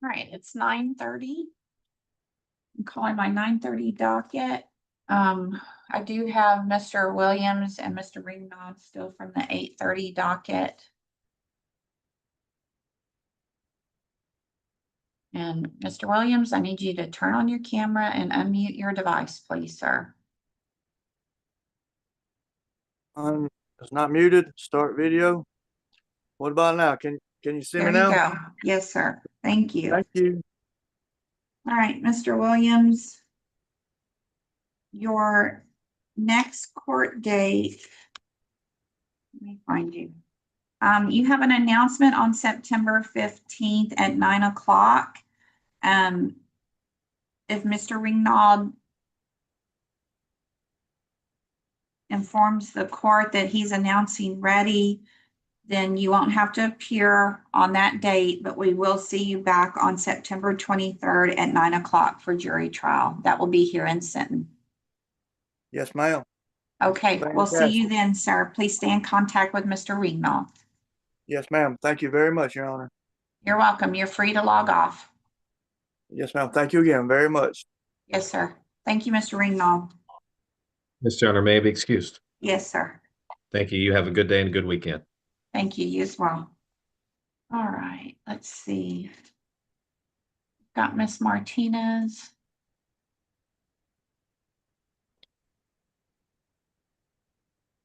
All right, it's 9:30. I'm calling my 9:30 docket. I do have Mr. Williams and Mr. Ringnaud still from the 8:30 docket. And Mr. Williams, I need you to turn on your camera and unmute your device, please, sir. It's not muted. Start video. What about now? Can you see me now? There you go. Yes, sir. Thank you. Thank you. All right, Mr. Williams, your next court date. Let me find you. You have an announcement on September 15th at 9 o'clock. If Mr. Ringnaud informs the court that he's announcing ready, then you won't have to appear on that date, but we will see you back on September 23rd at 9 o'clock for jury trial. That will be here in Sinton. Yes, ma'am. Okay, we'll see you then, sir. Please stay in contact with Mr. Ringnaud. Yes, ma'am. Thank you very much, Your Honor. You're welcome. You're free to log off. Yes, ma'am. Thank you again very much. Yes, sir. Thank you, Mr. Ringnaud. Mr. Honor, may I be excused? Yes, sir. Thank you. You have a good day and a good weekend. Thank you. You as well. All right. Let's see. Got Miss Martinez.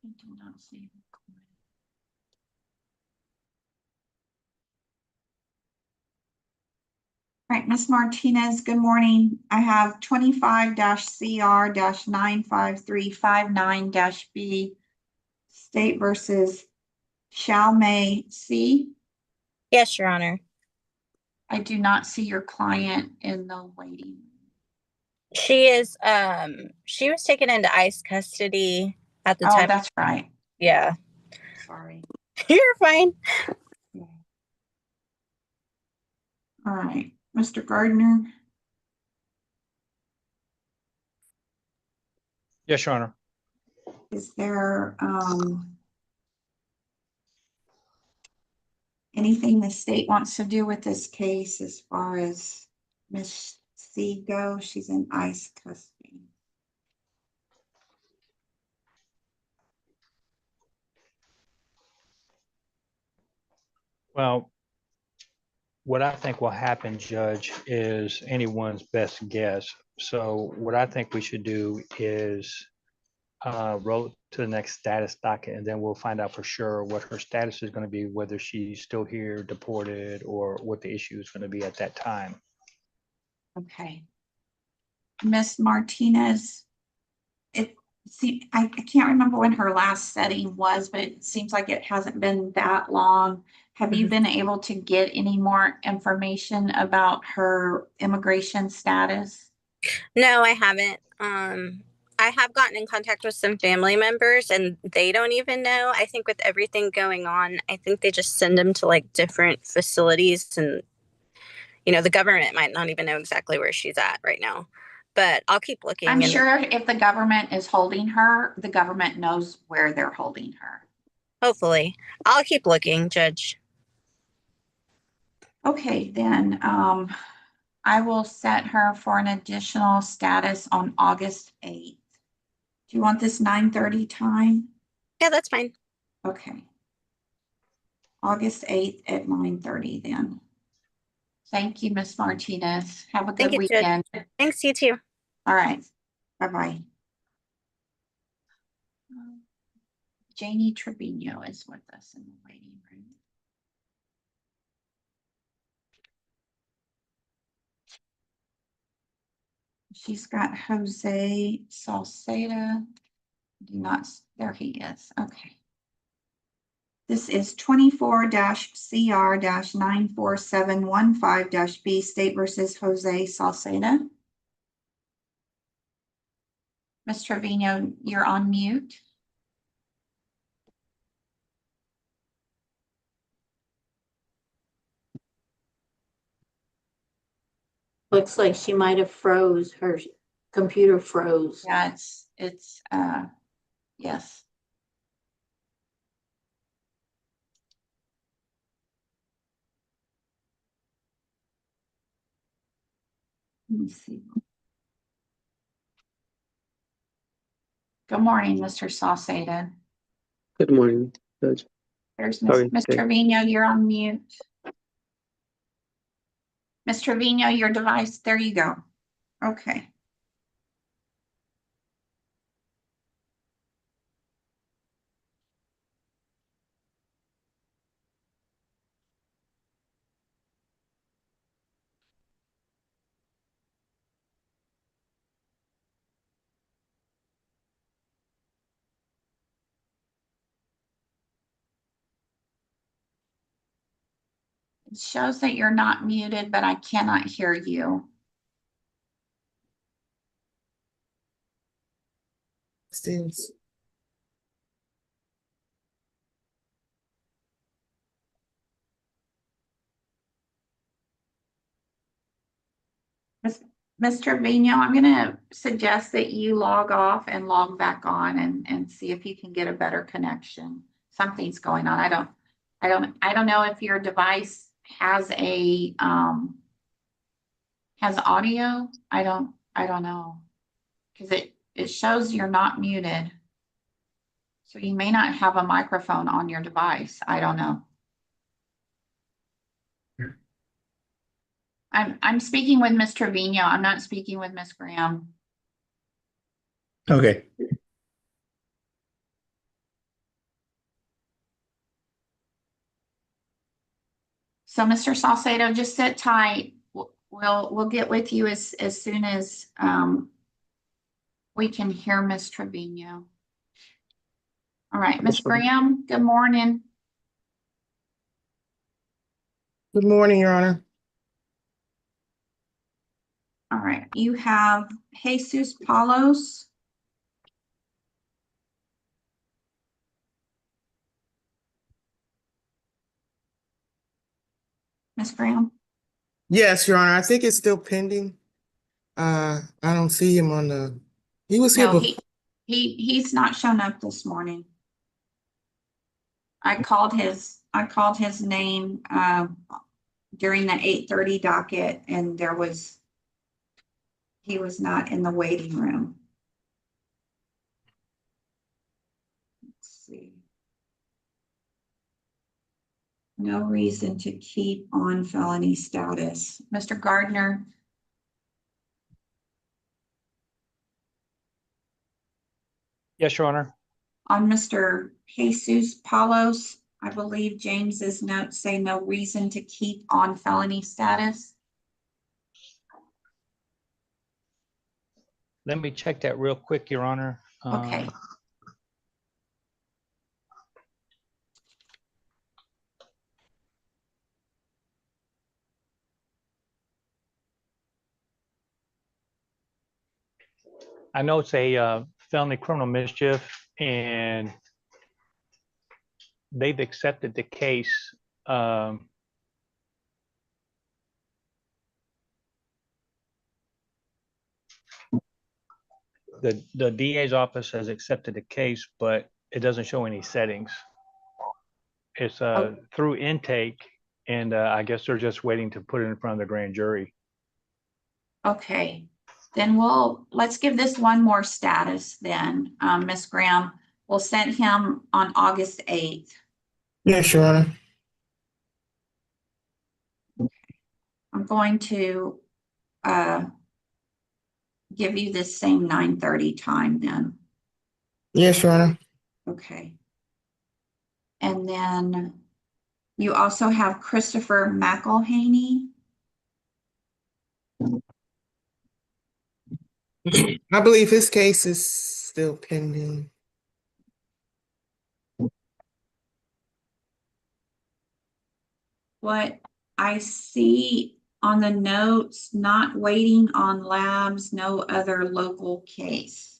I do not see. All right, Ms. Martinez, good morning. I have 25-CR-95359-B State versus Xiaomei C. Yes, Your Honor. I do not see your client in the waiting room. She was taken into ICE custody at the time. Oh, that's right. Yeah. Sorry. You're fine. Yeah. All right, Mr. Gardner. Yes, Your Honor. Is there anything the state wants to do with this case as far as Miss C goes? She's in ICE custody. Well, what I think will happen, Judge, is anyone's best guess. So what I think we should do is roll it to the next status docket, and then we'll find out for sure what her status is going to be, whether she's still here, deported, or what the issue is going to be at that time. Okay. Miss Martinez, I can't remember when her last setting was, but it seems like it hasn't been that long. Have you been able to get any more information about her immigration status? No, I haven't. I have gotten in contact with some family members and they don't even know. I think with everything going on, I think they just send them to like different facilities, and the government might not even know exactly where she's at right now. But I'll keep looking. I'm sure if the government is holding her, the government knows where they're holding her. Hopefully. I'll keep looking, Judge. Okay, then I will set her for an additional status on August 8th. Do you want this 9:30 time? Yeah, that's fine. Okay. August 8th at 9:30 then. Thank you, Miss Martinez. Have a good weekend. Judge. Thanks, you too. All right. Bye-bye. Janie Trevino is with us in the waiting room. She's got Jose Salceda. There he is. Okay. This is 24-CR-94715-B State versus Jose Salceda. Ms. Trevino, you're on mute. Looks like she might have froze. Her computer froze. Yeah, it's yes. Let me see. Good morning, Mr. Saucedo. Good morning, Judge. There's Sorry, Ms. okay. Trevino, you're on mute. Ms. Trevino, your device, there you go. Okay. It shows that you're not muted, but I cannot hear you. Seems Ms. Trevino, I'm gonna suggest that you log off and log back on and see if you can get a better connection. Something's going on. I don't know if your device has a, has audio. I don't know. Cause it shows you're not muted. So you may not have a microphone on your device. I don't know. I'm speaking with Ms. Trevino. I'm not speaking with Ms. Graham. okay. So Mr. Salcedo, just sit tight. We'll get with you as soon as we can hear Ms. Trevino. All right, Ms. Graham, good morning. Good morning, Your Honor. All right, you have Jesus Palos. Ms. Graham? Yes, Your Honor. I think it's still pending. I don't see him on he was here No, before. he's not shown up this morning. I called his name during the 8:30 docket, and he was not in the waiting room. Let's see. No reason to keep on felony status. Mr. Gardner? Yes, Your Honor. On Mr. Jesus Palos, I believe James's notes say no reason to keep on felony status. Let me check that real quick, Your Honor. Okay. I know it's a felony criminal mischief, and they've accepted the case. The DA's office has accepted the case, but it doesn't show any settings. It's through intake, and I guess they're just waiting to put it in front of the grand jury. Okay, then let's give this one more status then, Ms. Graham. We'll send him on August 8th. Yes, Your Honor. I'm going to give you this same 9:30 time then. Yes, Your Honor. Okay. And then you also have Christopher McElhaney. I believe his case is still pending. What I see on the notes, not waiting on labs, no other local case.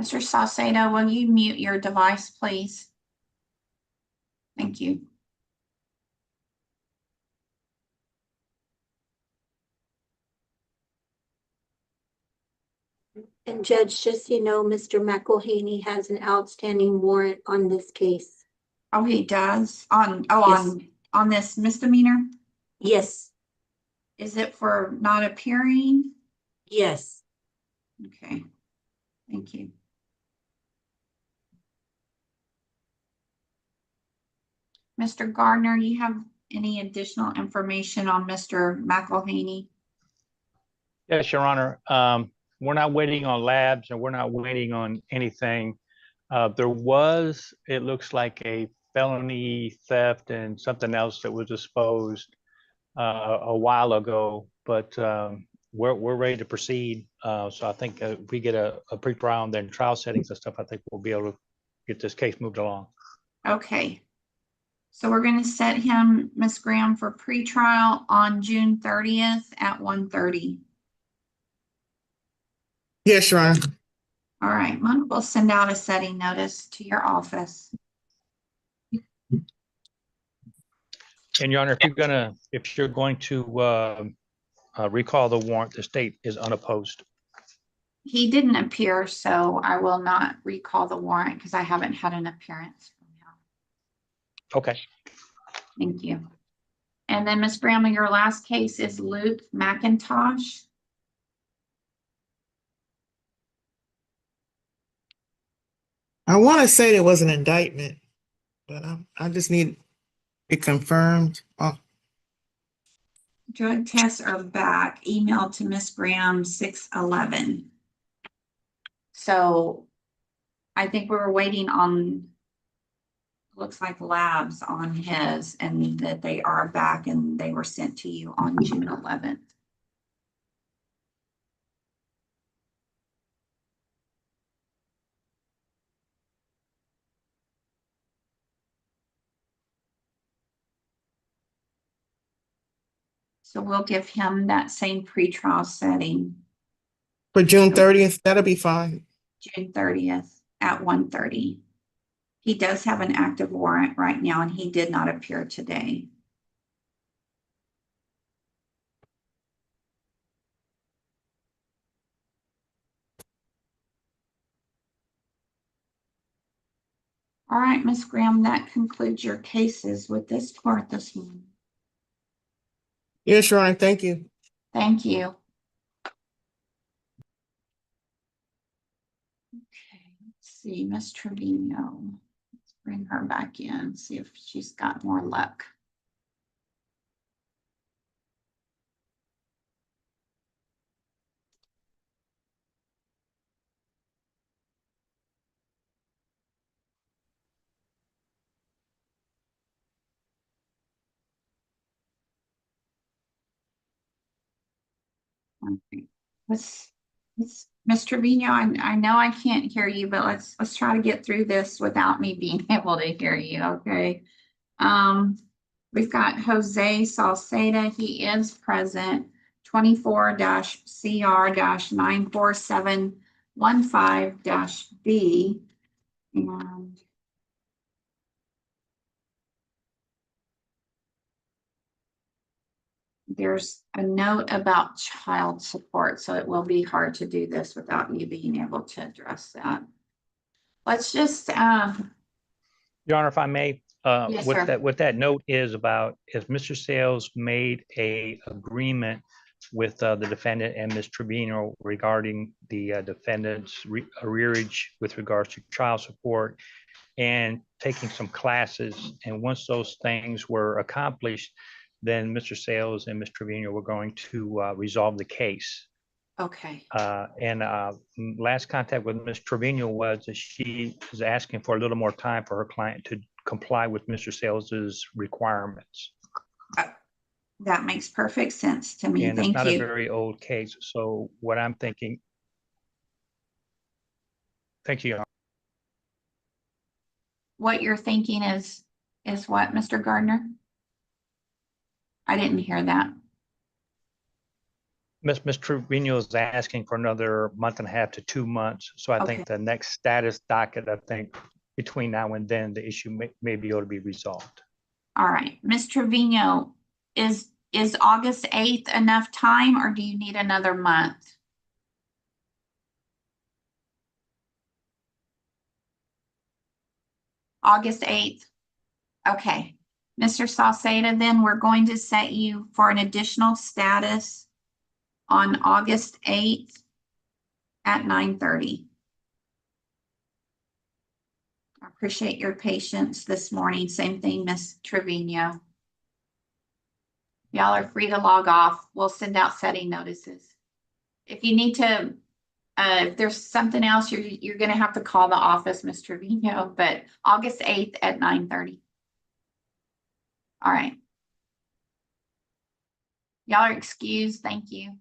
Mr. Saucedo, will you mute your device, please? Thank you. And Judge, just so you know, Mr. McElhaney has an outstanding warrant on this case. Oh, he does? On, oh, Yes. on this misdemeanor? Yes, Is it for not appearing? yes. Okay, thank you. Mr. Gardner, you have any additional information on Mr. McElhaney? Yes, Your Honor. We're not waiting on labs and we're not waiting on anything. There was, it looks like a felony theft and something else that was disposed a while ago, but we're ready to proceed. So I think if we get a pre-trial and then trial settings and stuff, I think we'll be able to get this case moved along. Okay. So we're gonna set him, Ms. Graham, for pretrial on June 30th at 1:30. Yes, Your Honor. All right, we'll send out a setting notice to your office. And Your Honor, if you're going to recall the warrant, the state is unopposed. He didn't appear, so I will not recall the warrant because I haven't had an appearance from him. Okay. Thank you. And then Ms. Graham, your last case is Luke McIntosh. I want to say there was an indictment, but I just need it confirmed. Oh, Drug tests are back, emailed to Ms. Graham 6/11. So I think we were waiting on, looks like labs on his, and that they are back and they were sent to you on June 11th. So we'll give him that same pretrial setting, for June 30th, that'll be fine. June 30th at 1:30. He does have an active warrant right now and he did not appear today. All right, Ms. Graham, that concludes your cases with this court this morning. Yes, Your Honor, thank you. Thank you. Okay, let's see, Ms. Trevino. Let's bring her back in, see if she's got more luck. Okay. Ms. Trevino, I know I can't hear you, but let's try to get through this without me being able to hear you, okay? We've got Jose Salceda, he is present, 24-CR-94715-B. And there's a note about child support, so it will be hard to do this without you being able to address that. Let's just, Your Honor, if I may, Yes, sir. what that note is about is Mr. Sales made a agreement with the defendant and Ms. Trevino regarding the defendant's arrearage with regards to child support and taking some classes. And once those things were accomplished, then Mr. Sales and Ms. Trevino were going to resolve the case. okay. Last contact with Ms. Trevino was that she is asking for a little more time for her client to comply with Mr. Sales's requirements. That makes perfect sense to me. And it's Thank not a you. very old case. So what I'm thinking. Thank you, Your Honor. What you're thinking is what, Mr. Gardner? I didn't hear that. Ms. Trevino is asking for another month and a half to 2 months. So I Okay. think the next status docket, I think between now and then, the issue may be able to be resolved. All right, Ms. Trevino, is August 8th enough time or do you need another month? August 8th. Okay. Mr. Salceda, then we're going to set you for an additional status on August 8th at 9:30. I appreciate your patience this morning. Same thing, Ms. Trevino. Y'all are free to log off. We'll send out setting notices. If you need to, if there's something else, you're gonna have to call the office, Ms. Trevino, but August 8th at 9:30. All right. Y'all are excused. Thank you.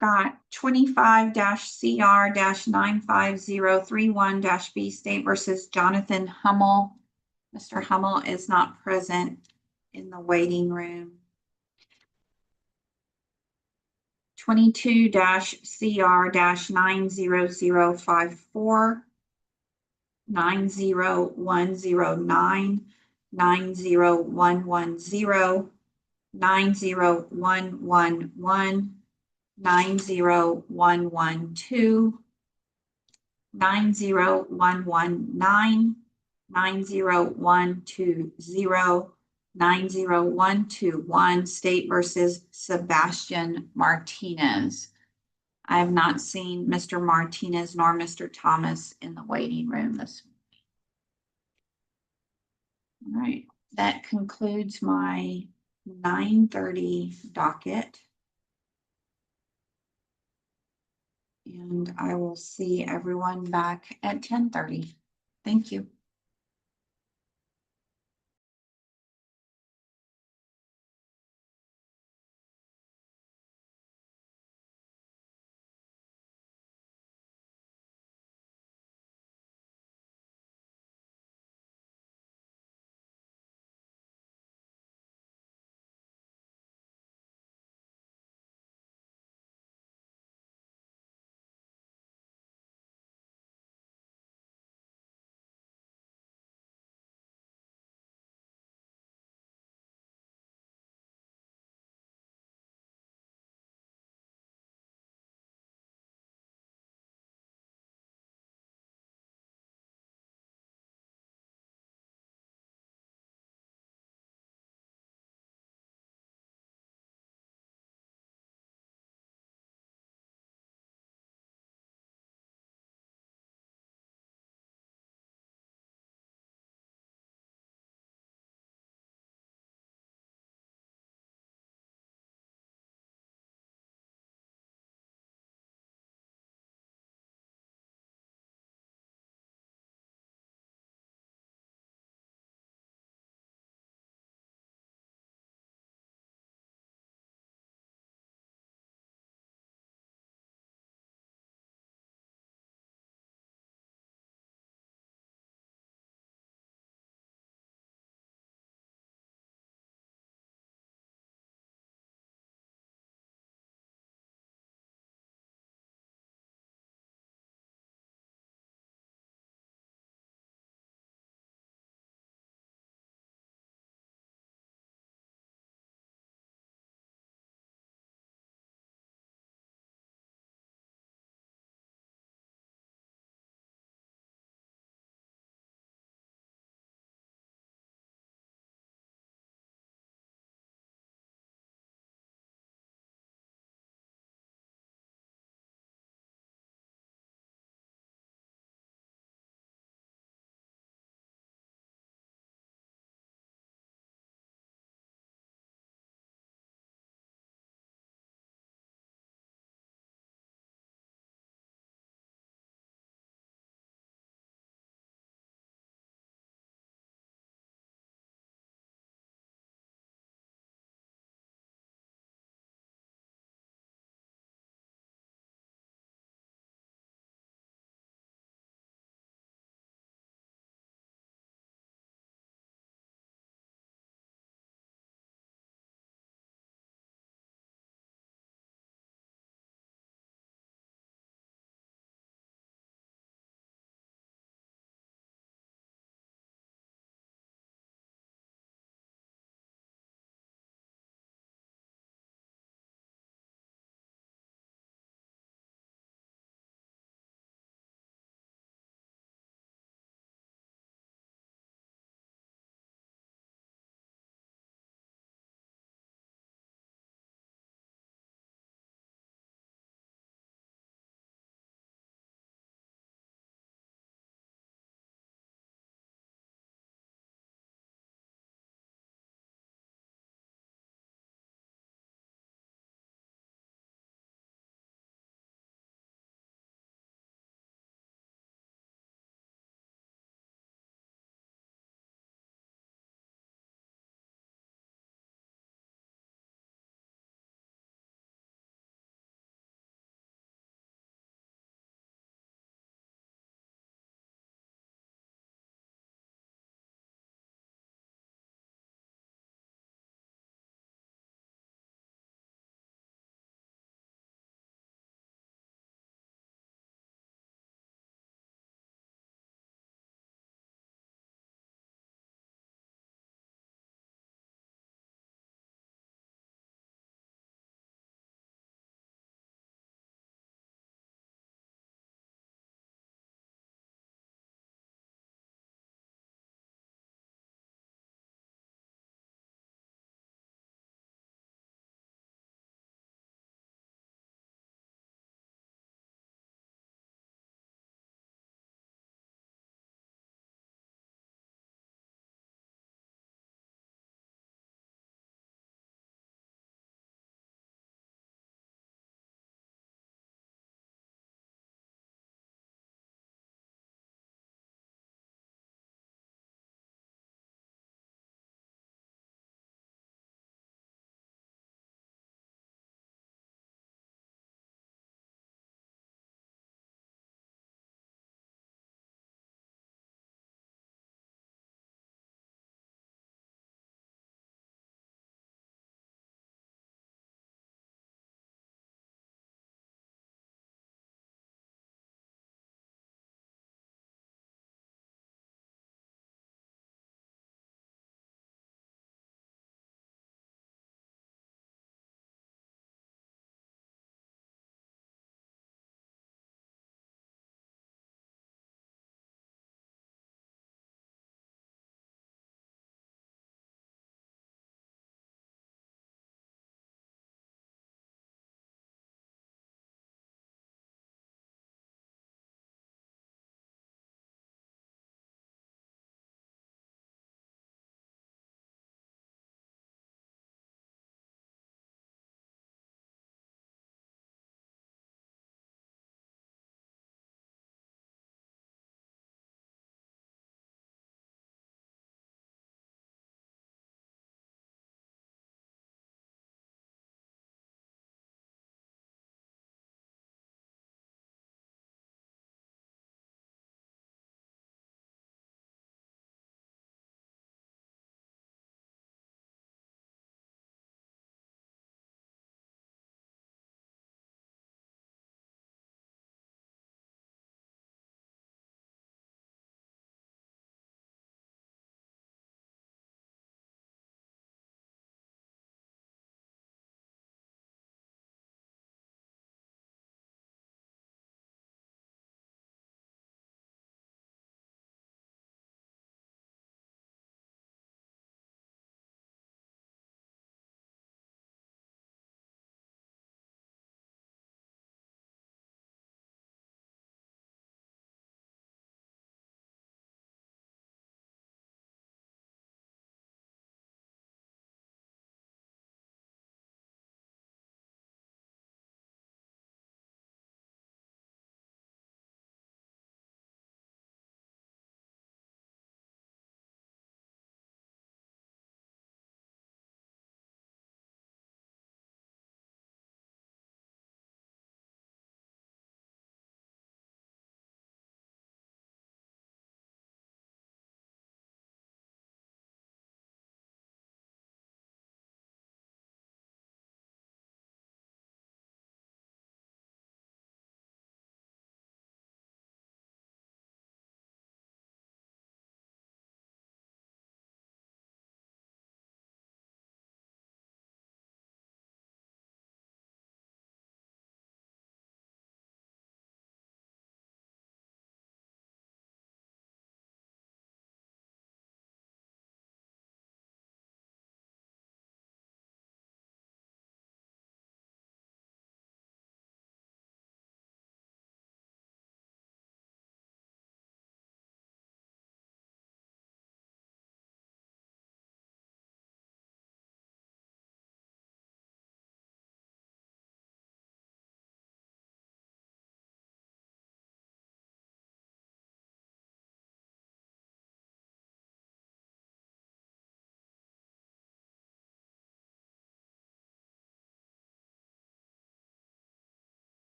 Got 25-CR-95031-B State versus Jonathan Hummel. Mr. Hummel is not present in the waiting room. 22-CR-90054, 90109, 90110, 90111, 90112, 90119, 90120, 90121, State versus Sebastian Martinez. I have not seen Mr. Martinez nor Mr. Thomas in the waiting room this morning. All right, that concludes my 9:30 docket. And I will see everyone back at 10:30. Thank you.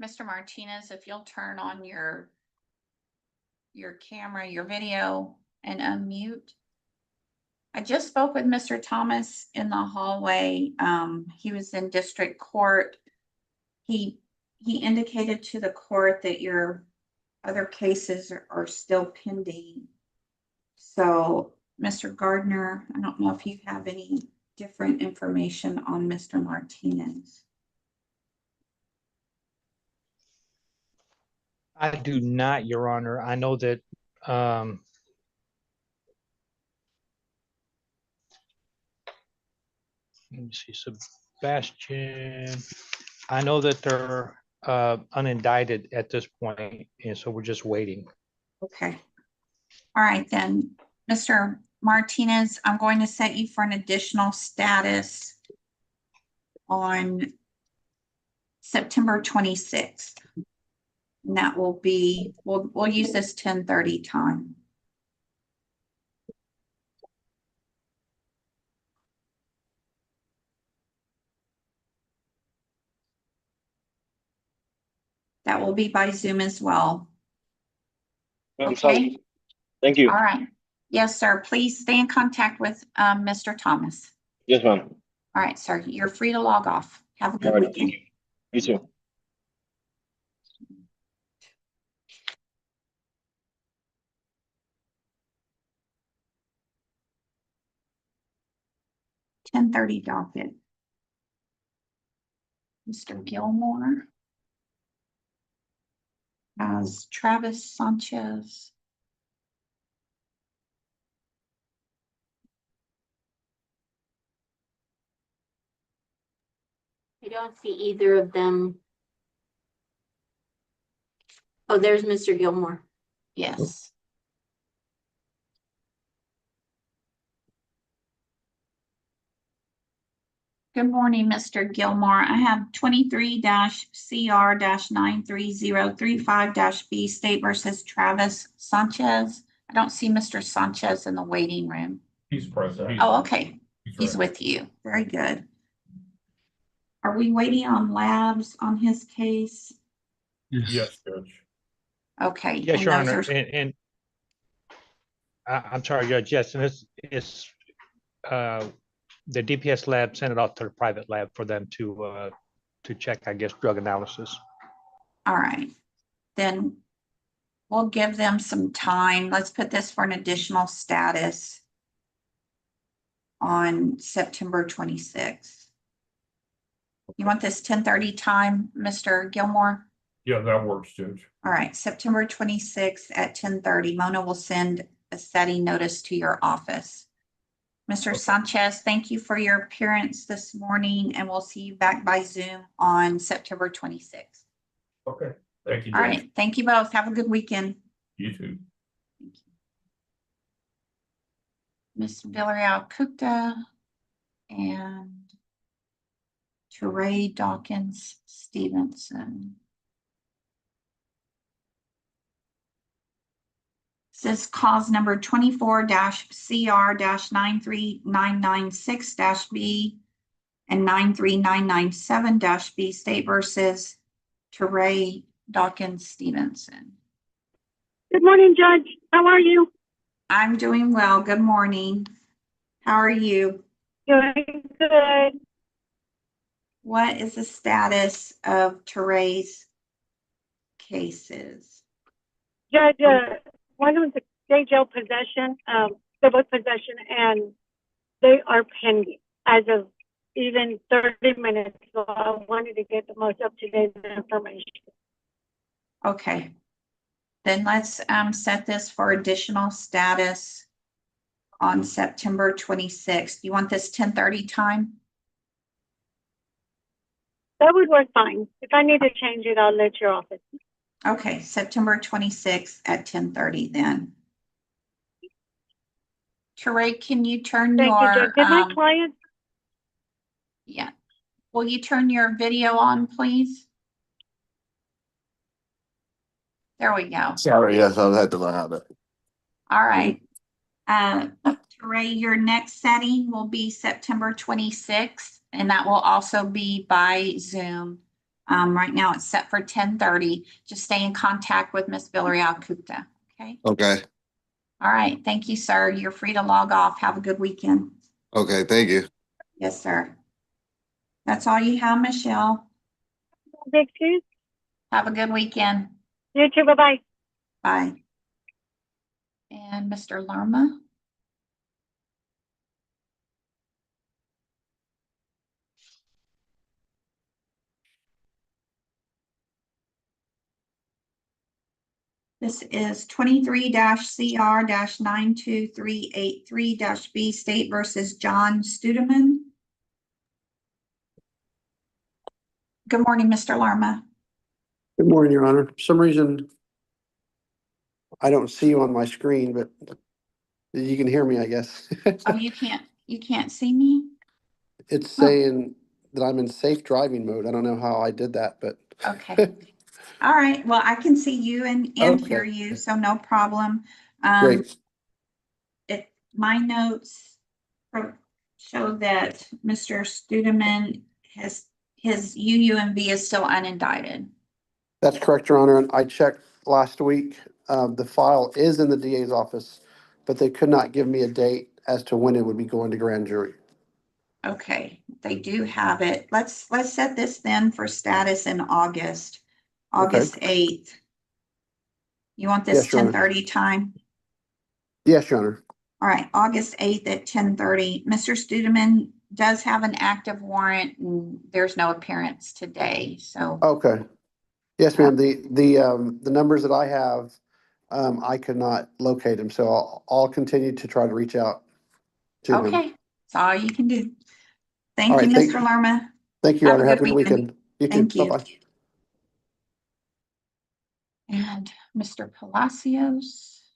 Mr. Martinez, if you'll turn on your camera, your video and unmute. I just spoke with Mr. Thomas in the hallway. He was in district court. He indicated to the court that your other cases are still pending. So, Mr. Gardner, I don't know if you have any different information on Mr. Martinez. I do not, Your Honor. I know that, let me see, Sebastian, I know that they're unindicted at this point, and so we're just waiting. Okay. All right, then, Mr. Martinez, I'm going to set you for an additional status on September 26th. And that will be, we'll use this 10:30 time. That will be by Zoom as well. Okay. Thank you. All right. Yes, sir. Please stay in contact with Mr. Thomas. Yes, ma'am. All right, sir. You're free to log off. Have a good All right, weekend. thank you. You too. $10:30 docket. Mr. Gilmore. As Travis Sanchez. I don't see either of them. Oh, there's Mr. Gilmore. Yes. Good morning, Mr. Gilmore. I have 23-CR-93035-B State versus Travis Sanchez. I don't see Mr. Sanchez in the waiting room. He's present. Oh, okay. He's with you. Very good. Are we waiting on labs on his case? Yes, Judge. Okay. Yes, and Your those Honor, are- and I'm sorry, Judge, yes, and it's the DPS lab sent it off to the private lab for them to check, I guess, drug analysis. All right. Then we'll give them some time. Let's put this for an additional status on September 26th. You want this 10:30 time, Mr. Gilmore? Yeah, that works, Judge. All right, September 26th at 10:30. Mona will send a setting notice to your office. Mr. Sanchez, thank you for your appearance this morning, and we'll see you back by Zoom on September 26th. Okay, thank you, All Judge. right, thank you both. Have a good weekend. You too. Thank you. Ms. Villarreal Gupta and Teray Dawkins Stevenson. This is cause number 24-CR-93996-B and 93997-B State versus Teray Dawkins Stevenson. Good morning, Judge. How are you? I'm doing well. Good morning. How are you? Doing good. What is the status of Teray's cases? Judge, one was a day jail possession, civil possession, and they are pending as of even 30 minutes. So I wanted to get the most up-to-date information. Okay. Then let's set this for additional status on September 26th. You want this 10:30 time? That would work fine. If I need to change it, I'll let your office. Okay, September 26th at 10:30 then. Teray, can you turn Thank you, your Judge. Did my client? yeah. Will you turn your video on, please? There we go. Sorry, yes, I'll have to learn how to. All right. Teray, your next setting will be September 26th, and that will also be by Zoom. Right now it's set for 10:30. Just stay in contact with Miss Villarreal Gupta, okay? Okay. All right, thank you, sir. You're free to log off. Have a good weekend. Okay. Thank you. Yes, sir. That's all you have, Michelle. Big shoes. Have a good weekend. You too. Bye-bye. Bye. And Mr. Lerma? This is 23-CR-92383-B State versus John Studeman. Good morning, Mr. Lerma. Good morning, Your Honor. For some reason, I don't see you on my screen, but you can hear me, I guess. Oh, you can't see me? It's Oh. saying that I'm in safe driving mode. I don't know how I did that, but. Okay. All right. Well, I can see you and hear Okay. you, so no problem. Great. My notes show that Mr. Studeman his UUMV is still unindicted. That's correct, Your Honor. And I checked last week. The file is in the DA's office, but they could not give me a date as to when it would be going to grand jury. Okay, they do have it. Let's set this then for status in August, August 8th. You want this Yes, Your Honor. 10:30 time? Yes, Your Honor. All right, August 8th at 10:30. Mr. Studeman does have an active warrant and there's no appearance today, so. Okay. Yes, ma'am. The numbers that I have, I could not locate him, so I'll continue to try to reach out to him. Okay, that's all you can do. All Thank you, right, Mr. Lerma. Thank you, Your Have a Honor. Have a good good weekend. You too. Thank you. Bye-bye. And Mr. Palacios.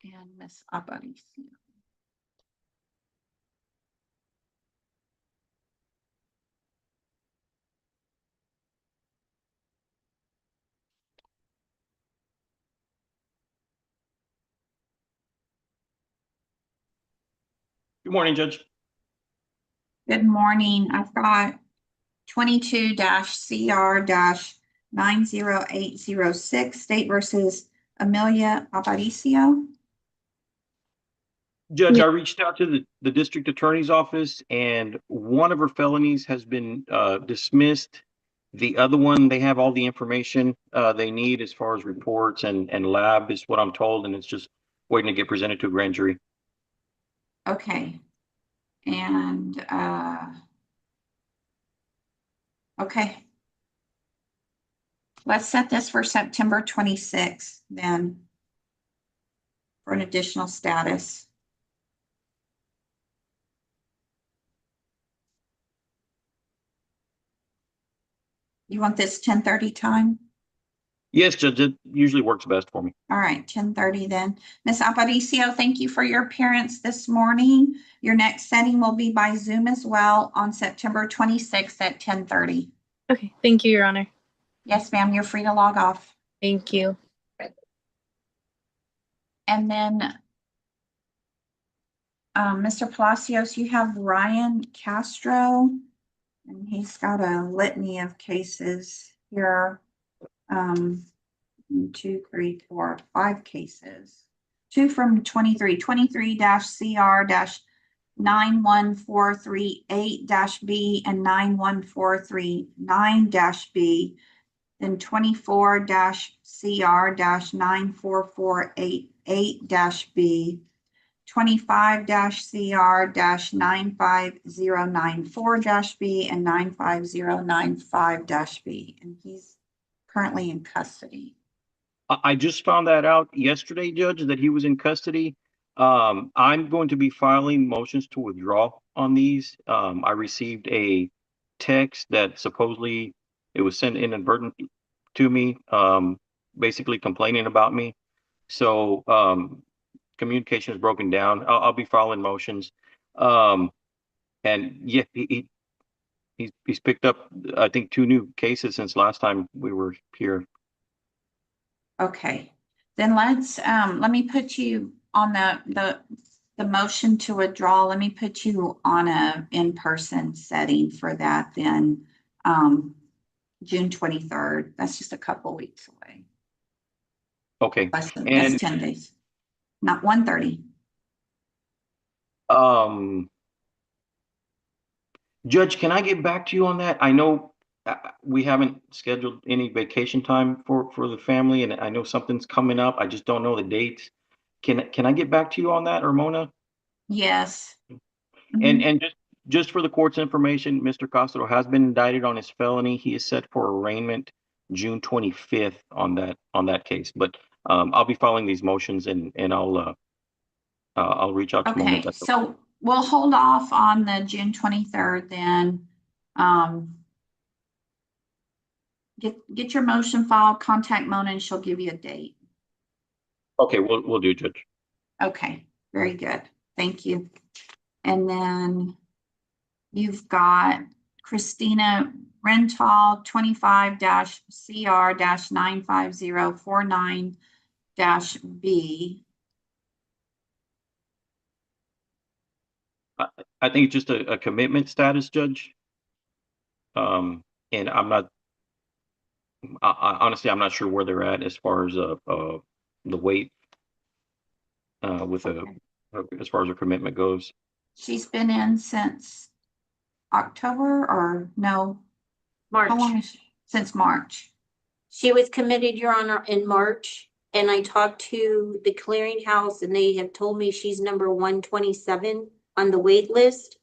And Miss Aparicio. Good morning, Judge. Good morning. I've got 22-CR-90806 State versus Amelia Aparicio. Judge, I reached out to the district attorney's office and one of her felonies has been dismissed. The other one, they have all the information they need as far as reports and lab is what I'm told, and it's just waiting to get presented to a grand jury. Okay. And okay. Let's set this for September 26th then for an additional status. You want this 10:30 time? Yes, Judge, it usually works best for me. All right, 10:30 then. Ms. Aparicio, thank you for your appearance this morning. Your next setting will be by Zoom as well on September 26th at 10:30. Okay, thank you, Your Honor. Yes, ma'am, you're free to log off. Thank you. And then, Mr. Palacios, you have Ryan Castro, and he's got a litany of cases here. 2, 3, 4, 5 cases. 2 from 23-CR-91438-B and 91439-B. Then 24-CR-94488-B. 25-CR-95094-B and 95095-B. And he's currently in custody. I just found that out yesterday, Judge, that he was in custody. I'm going to be filing motions to withdraw on these. I received a text that supposedly it was sent inadvertent to me, basically complaining about me. So communication is broken down. I'll be filing motions. And yeah, he's picked up, I think, 2 new cases since last time we were here. Okay, then let me put you on the the motion to withdraw, let me put you on a in-person setting for that then. June 23rd. That's just a couple weeks away. Okay, That's and 10 days. Not 1:30. Judge, can I get back to you on that? I know we haven't scheduled any vacation time for the family, and I know something's coming up. I just don't know the dates. Can I get back to you on that, Ramona? Yes. And just for the court's information, Mr. Castro has been indicted on his felony. He is set for arraignment June 25th on that case. But I'll be following these motions and I'll reach out to Mona. Okay, so we'll hold off on the June 23rd then. Get your motion filed, contact Mona and she'll give you a date. Okay, we'll do, Judge. Okay, very good. Thank you. And then you've got Christina Rental 25-CR-95049-B. I think it's just a commitment status, Judge. And I'm not, honestly, I'm not sure where they're at as far as the weight with as far as her commitment goes. She's been in since October or no? March. How long is she? Since March. She was committed, Your Honor, in March, and I talked to the clearinghouse and they have told me she's number 127 on the wait list,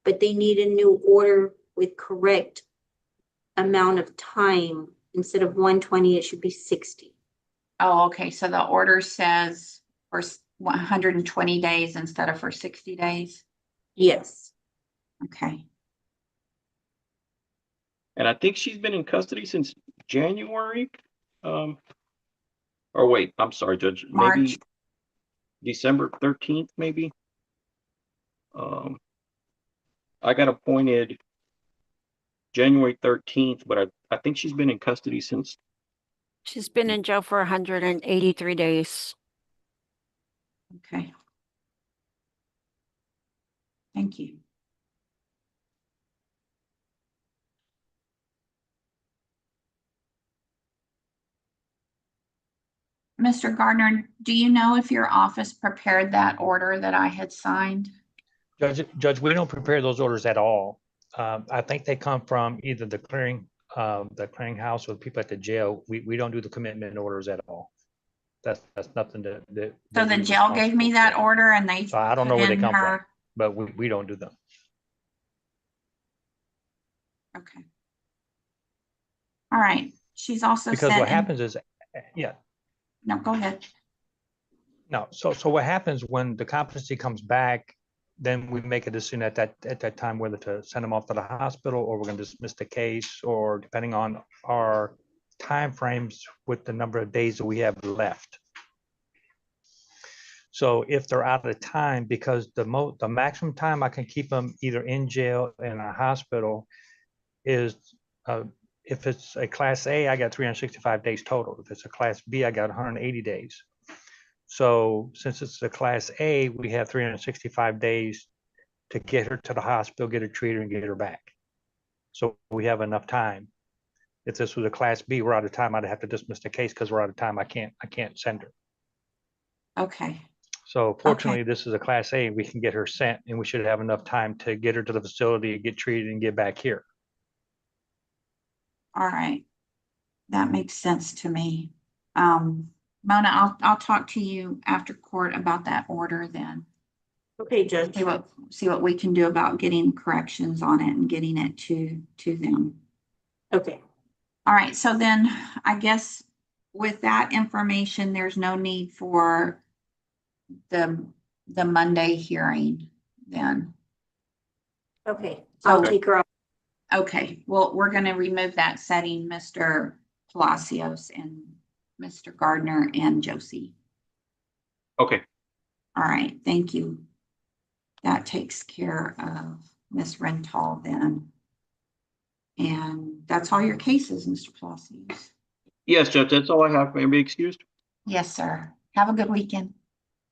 but they need a new order with correct amount of time. Instead of 120, it should be 60. Oh, okay. So the order says for 120 days instead of for 60 days? Yes. Okay. And I think she's been in custody since January. Or wait, I'm sorry, Judge. March. Maybe December 13th, maybe. I got appointed January 13th, but I think she's been in custody since. She's been in jail for 183 days. Okay. Thank you. Mr. Gardner, do you know if your office prepared that order that I had signed? Judge, we don't prepare those orders at all. I think they come from either the clearinghouse or the people at the jail. We don't do the commitment orders at all. That's nothing that. So the jail gave me that order and they. So I don't know where they come from, but we don't do them. Okay. All right. She's also because what happens is, yeah. No, go ahead. No, so what happens when the competency comes back, then we make a decision at that time whether to send them off to the hospital or we're going to dismiss the case, or depending on our timeframes with the number of days that we have left. So if they're out of time, because the maximum time I can keep them either in jail or in a hospital is if it's a class A, I got 365 days total. If it's a class B, I got 180 days. So since it's a class A, we have 365 days to get her to the hospital, get her treated, and get her back. So we have enough time. If this was a class B, we're out of time. I'd have to dismiss the case because we're out of time. I can't send her. Okay. So fortunately, this is a class A. We can get her sent, and we should have enough time to get her to the facility, get treated, and get back here. All right. That makes sense to me. Mona, I'll talk to you after court about that order then. Okay, Judge. See what we can do about getting corrections on it and getting it to them. Okay. All right. So then I guess with that information, there's no need for the Monday hearing then. Okay. I'll take her off. Okay, well, we're going to remove that setting, Mr. Palacios and Mr. Gardner and Josie. Okay. All right, thank you. That takes care of Miss Rental then. And that's all your cases, Mr. Palacios. Yes, Judge, that's all I have. May I be excused? Yes, sir. Have a good weekend.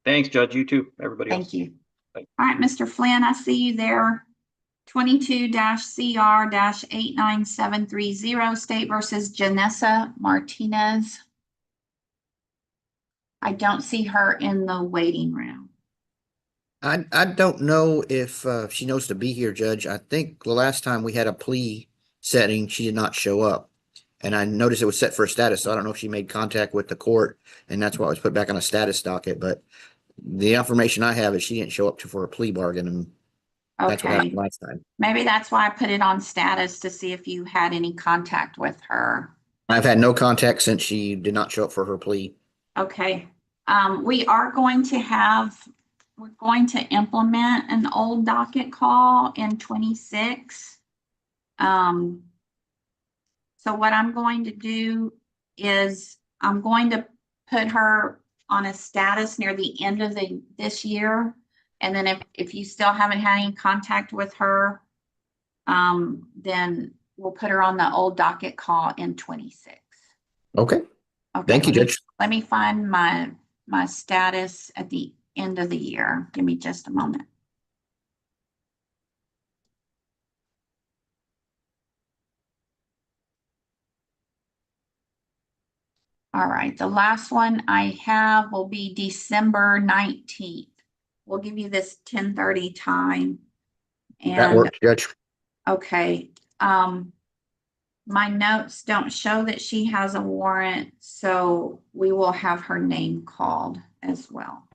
Thanks, Judge. You too, everybody else. Thank you. Bye. All right, Mr. Flynn, I see you there. 22-CR-89730, State versus Janessa Martinez. I don't see her in the waiting room. I don't know if she knows to be here, Judge. I think the last time we had a plea setting, she did not show up. And I noticed it was set for a status, so I don't know if she made contact with the court, and that's why it was put back on a status docket. But the information I have is she didn't show up for a plea bargain, and that's what happened Okay, last time. maybe that's why I put it on status to see if you had any contact with her. I've had no contact since she did not show up for her plea. Okay, we are going to we're going to implement an old docket call in 26. So what I'm going to do is I'm going to put her on a status near the end of this year. And then if you still haven't had any contact with her, then we'll put her on the old docket call in 26. Okay. Okay. Thank you, Judge. Let me find my status at the end of the year. Give me just a moment. All right, the last one I have will be December 19th. We'll give you this 10:30 time. That And works, Judge. okay, my notes don't show that she has a warrant, so we will have her name called as well.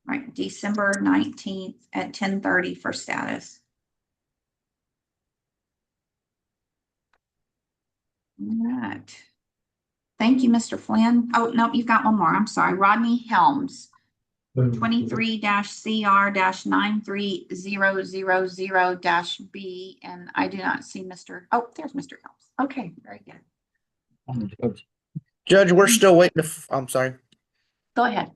All right, December 19th at 10:30 for status. All right. Thank you, Mr. Flynn. Oh, no, you've got one more. I'm sorry. Rodney Helms, 23-CR-93000-B, and I do not see Mr. Oh, there's Mr. Helms. Okay, very good. Judge, we're still waiting to, I'm sorry. Go ahead.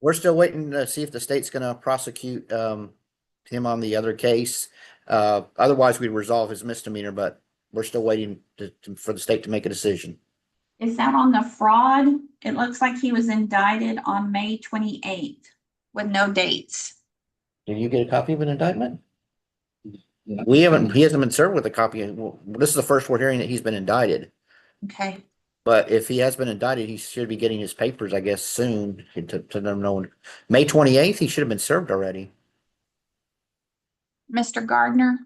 We're still waiting to see if the state's gonna prosecute him on the other case. Otherwise, we'd resolve his misdemeanor, but we're still waiting for the state to make a decision. Is that on the fraud? It looks like he was indicted on May 28th with no dates. Did you get a copy of an indictment? He hasn't been served with a copy. This is the first we're hearing that he's been indicted. Okay. But if he has been indicted, he should be getting his papers, I guess, soon to them know. May 28th, he should have been served already. Mr. Gardner?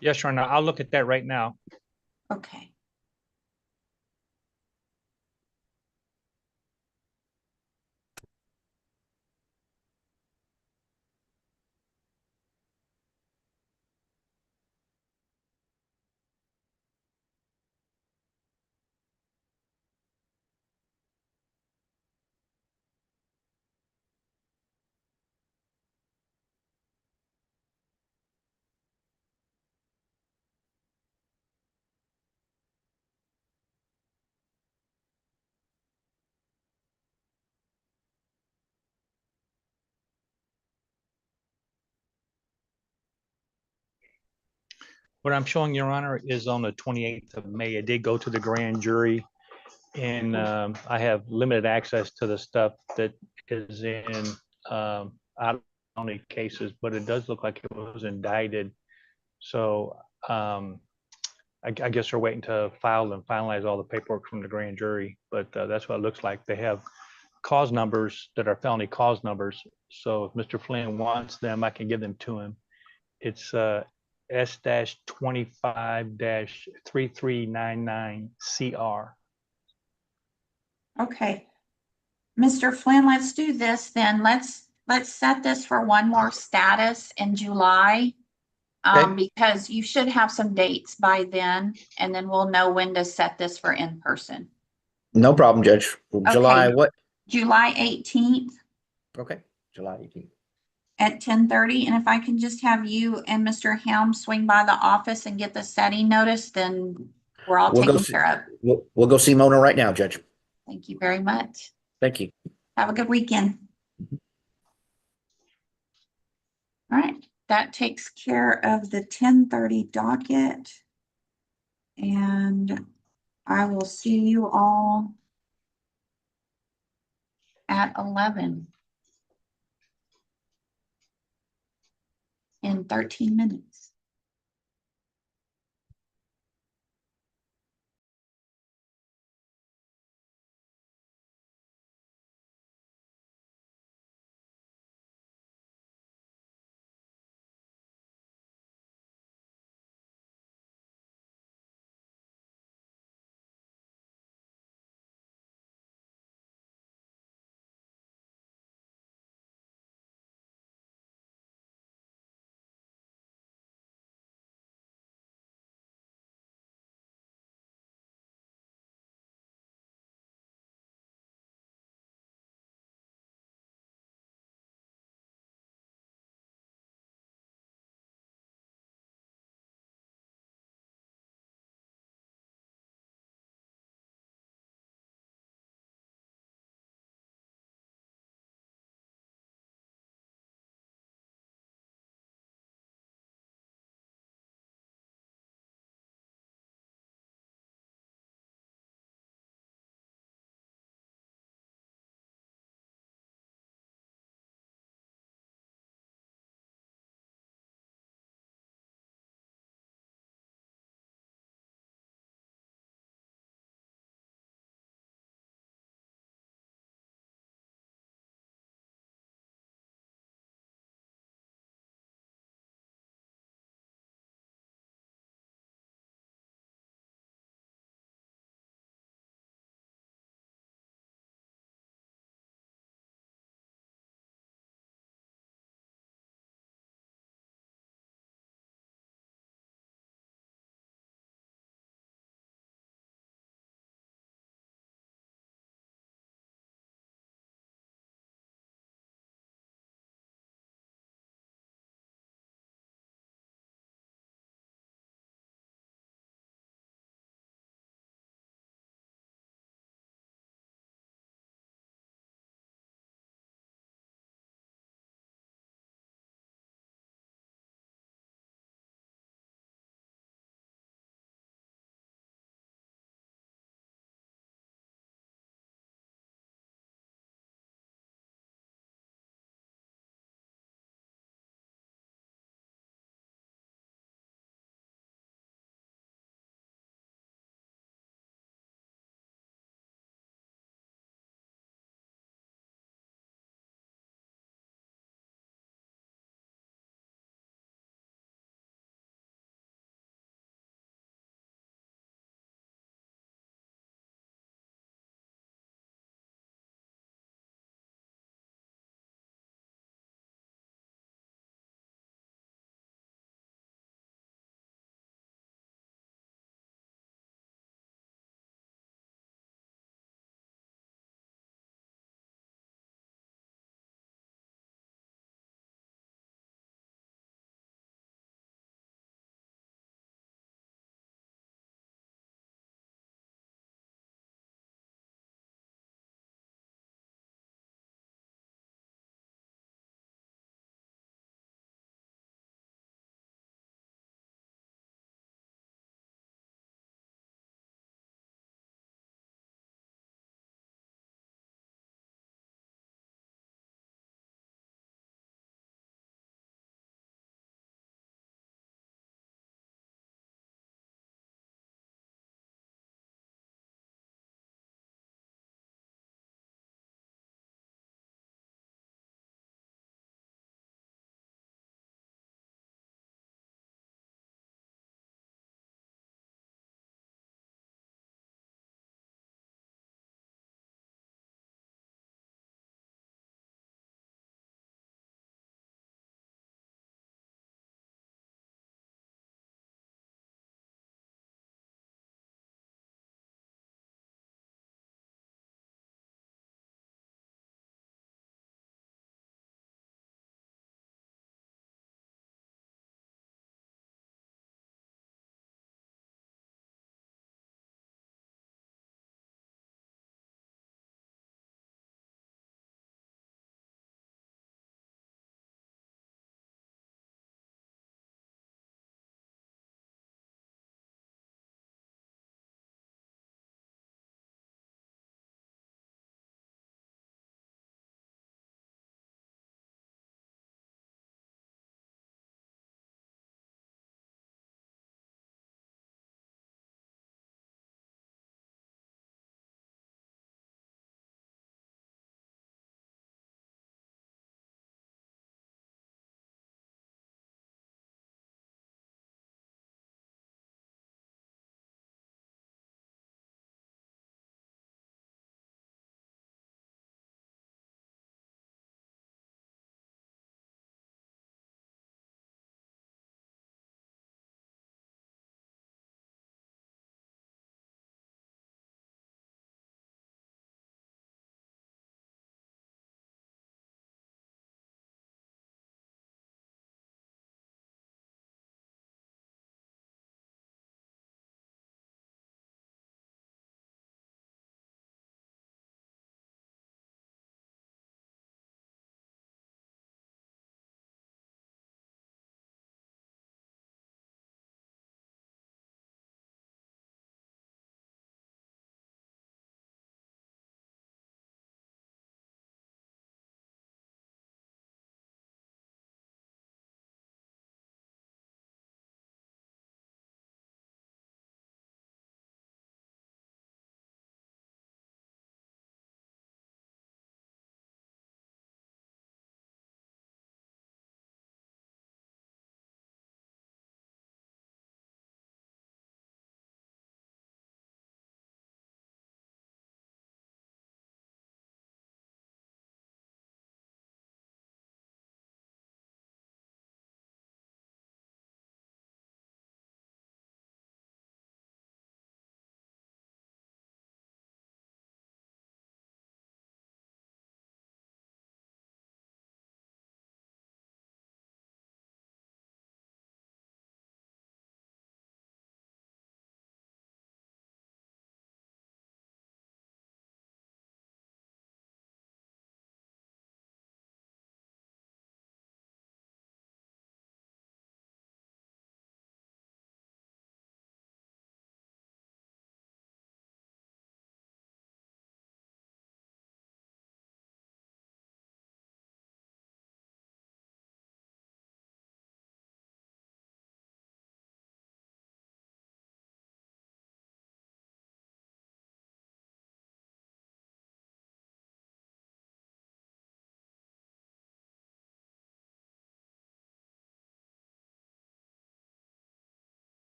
Yes, Your Honor, I'll look at that right now. Okay. What I'm showing, Your Honor, is on the 28th of May. It did go to the grand jury, and I have limited access to the stuff that is in out only cases, but it does look like it was indicted. So I guess they're waiting to file and finalize all the paperwork from the grand jury, but that's what it looks like. They have cause numbers that are felony cause numbers. So if Mr. Flynn wants them, I can give them to him. It's S-25-3399-CR. Okay. Mr. Flynn, let's do this then. Let's set this for one more status in July. Because you should have some dates by then, and then we'll know when to set this for in person. No problem, Judge. July Okay. what? July 18th Okay, July 18th. at 10:30. And if I can just have you and Mr. Helms swing by the office and get the setting notice, then we're all taken care of. We'll go see Mona right now, Judge. Thank you very much. Thank you. Have a good weekend. All right, that takes care of the 10:30 docket. And I will see you all at 11 in 13 minutes.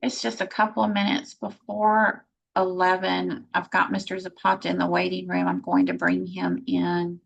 It's just a couple of minutes before 11. I've got Mr. Zapata in the waiting room. I'm going to bring him in.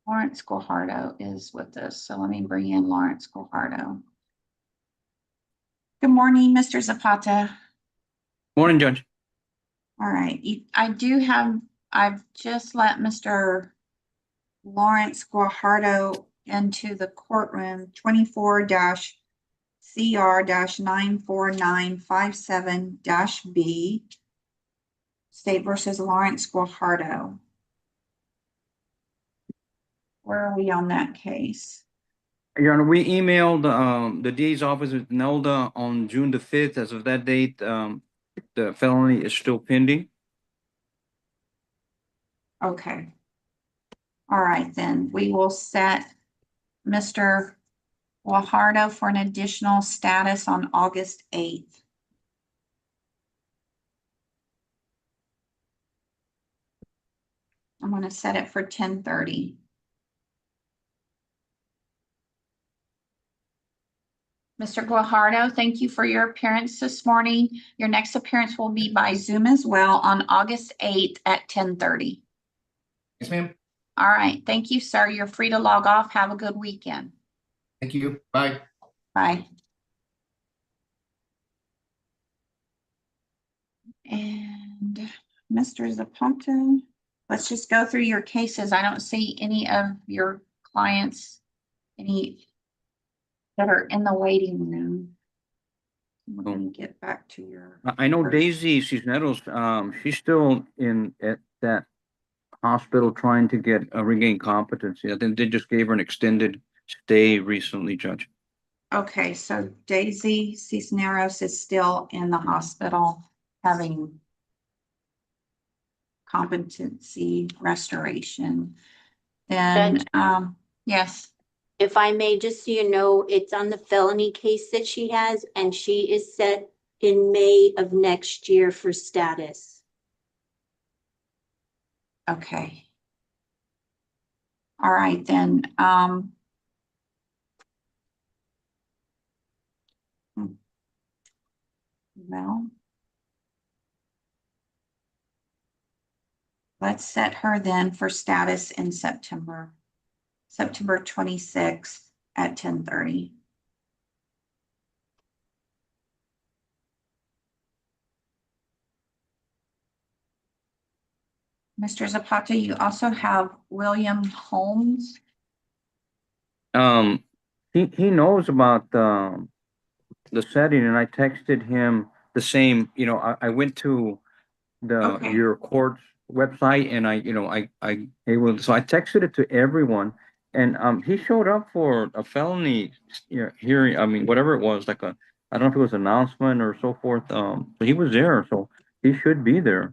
Lawrence Guajardo is with us, so let me bring in Lawrence Guajardo. Good morning, Mr. Zapata. Morning, Judge. All right, I've just let Mr. Lawrence Guajardo into the courtroom 24-CR-94957-B. State versus Lawrence Guajardo. Where are we on that case? Your Honor, we emailed the DA's office with Nelda on June the 5th. As of that date, the felony is still pending. Okay. All right, then we will set Mr. Guajardo for an additional status on August 8th. I'm going to set it for 10:30. Mr. Guajardo, thank you for your appearance this morning. Your next appearance will be by Zoom as well on August 8th at 10:30. Yes, ma'am. All right. Thank you, sir. You're free to log off. Have a good weekend. Thank you. Bye. Bye. And Mr. Zapata, let's just go through your cases. I don't see any of your clients, any that are in the waiting room. We're going to get back to your. I know Daisy Cisneros, she's still at that hospital trying to get regain competency. I think they just gave her an extended stay recently, Judge. Okay, so Daisy Cisneros is still in the hospital having competency restoration. Then, Judge? yes. If I may, just so you know, it's on the felony case that she has, and she is set in May of next year for status. Okay. All right, then, well, let's set her then for status in September 26th at 10:30. Mr. Zapata, you also have William Holmes. He knows about the setting, and I texted him the same. I went to your court's website, and so I texted it to everyone, and he showed up for a felony hearing. I mean, whatever it was, I don't know if it was an announcement or so forth. So he was there, so he should be there.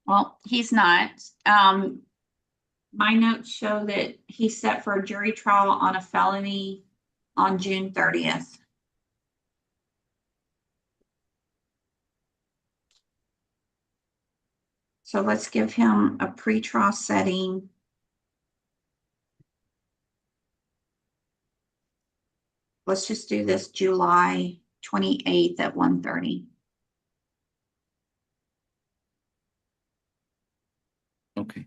Well, he's not. My notes show that he's set for a jury trial on a felony on June 30th. So let's give him a pretrial setting. Let's just do this July 28th at 1:30. Okay.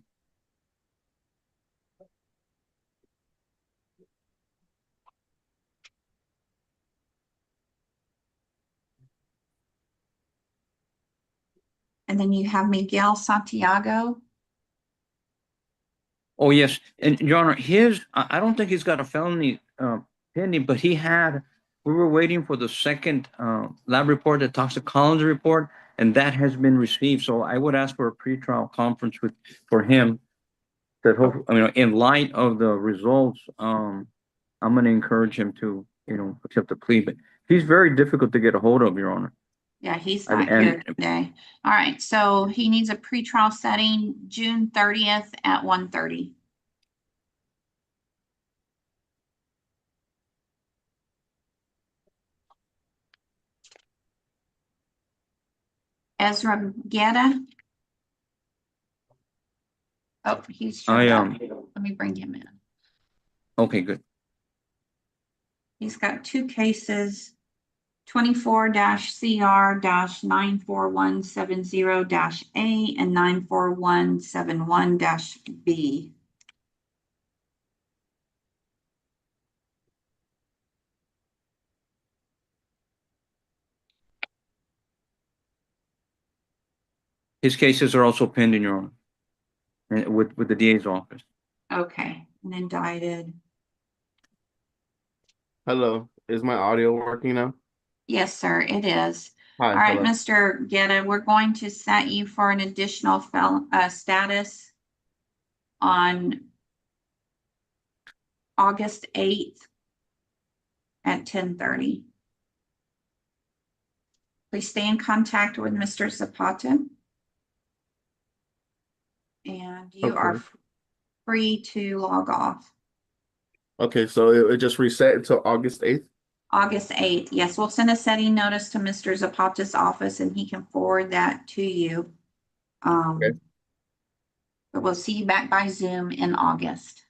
And then you have Miguel Santiago. Oh, yes. And Your Honor, I don't think he's got a felony pending, but we were waiting for the second lab report, the toxicology report, and that has been received. So I would ask for a pretrial conference for him that in light of the results, I'm going to encourage him to, accept the plea. But he's very difficult to get a hold of, Your Honor. Yeah, he's And- not here and- today. All right, so he needs a pretrial setting June 30th at 1:30. Ezra Guetta. Oh, he's showed up. Let me bring him in. Okay, good. He's got two cases, 24-CR-94170-A and 94171-B. His cases are also pending, Your Honor, with the DA's office. Okay, and indicted. Hello, is my audio working now? Yes, sir, it is. Hi, All right, hello. Mr. Guetta, we're going to set you for an additional status on August 8th at 10:30. Please stay in contact with Mr. Zapata. And you are Okay. free to log off. Okay, so it just reset until August 8th? August 8th. Yes, we'll send a setting notice to Mr. Zapata's office and he can forward that to you. Okay. But we'll see you back by Zoom in August.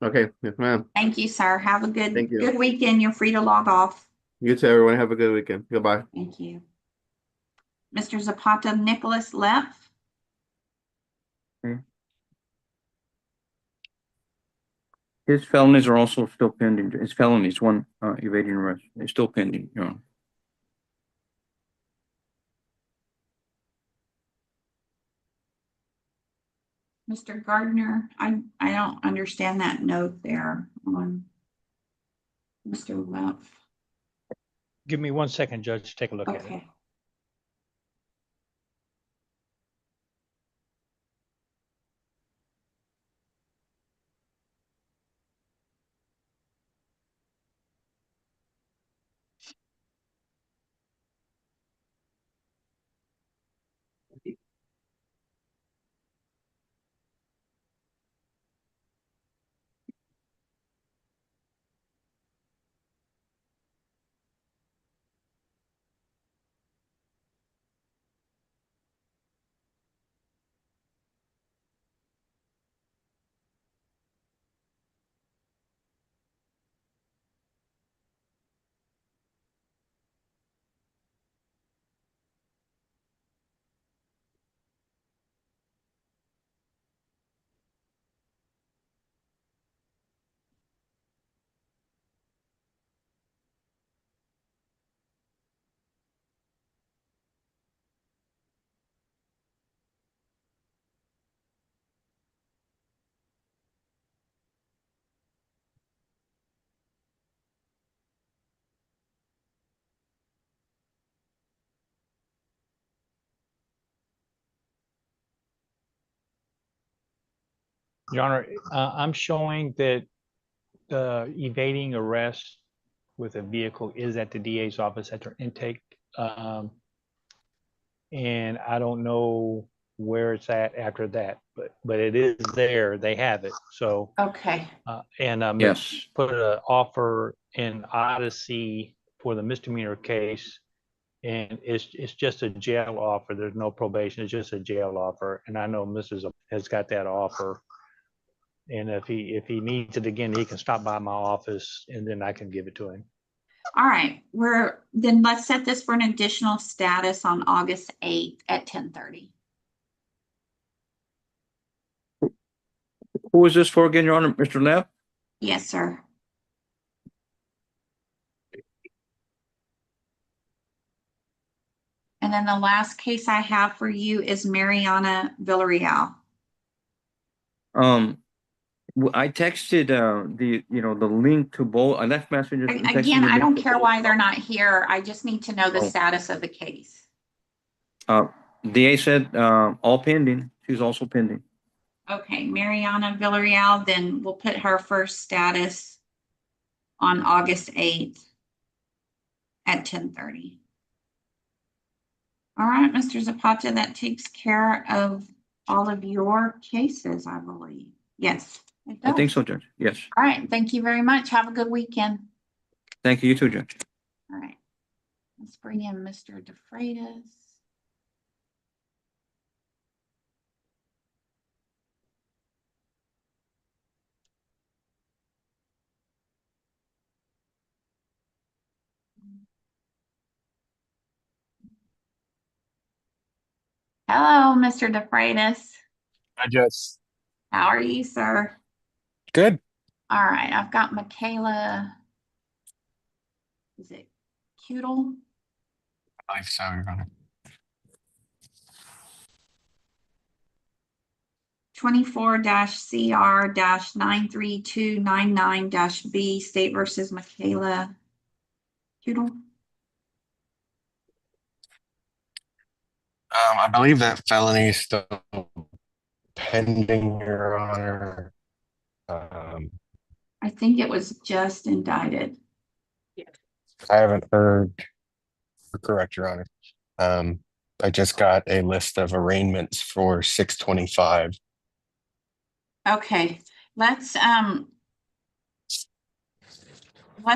Okay, yes, ma'am. Thank you, sir. Have a Thank you. good weekend. You're free to log off. You too, everyone. Have a good weekend. Goodbye. Thank you. Mr. Zapata, Nicholas left. His felonies are also still pending. His felonies, one evading arrest, is still pending, Your Honor. Mr. Gardner, I don't understand that note there on Mr. Left. Give me 1 second, Judge, take a look at it. Okay. Your Honor, I'm showing that evading arrest with a vehicle is at the DA's office at their intake. And I don't know where it's at after that, but it is there. They have it. So, Okay. Yes. put an offer in Odyssey for the misdemeanor case. And it's just a jail offer. There's no probation. It's just a jail offer. And I know Mrs. has got that offer. And if he needs it again, he can stop by my office and then I can give it to him. All right, then let's set this for an additional status on August 8th at 10:30. Who is this for again, Your Honor? Mr. Lev? Yes, sir. And then the last case I have for you is Mariana Villarreal. I texted the link to both. I left messages. and texted Again, the I link don't to care both. why they're not here. I just need to know the Oh. status of the case. DA said all pending. She's also pending. Okay, Mariana Villarreal, then we'll put her first status on August 8th at 10:30. All right, Mr. Zapata, that takes care of all of your cases, I believe. Yes. It I think does. so, Judge. Yes. All right, thank you very much. Have a good weekend. Thank you. You too, Judge. All right. Let's bring in Mr. DeFreitas. Hello, Mr. DeFreitas. I just How are you, sir? good. All right, I've got Michaela. Is it Cudel? I believe so, Your Honor. 24-CR-93299-B, State versus Michaela Cudel. I believe that felony is still pending, Your Honor. I think it was just indicted. I haven't heard. Correct, Your Honor. I just got a list of arraignments for 625. Okay, let's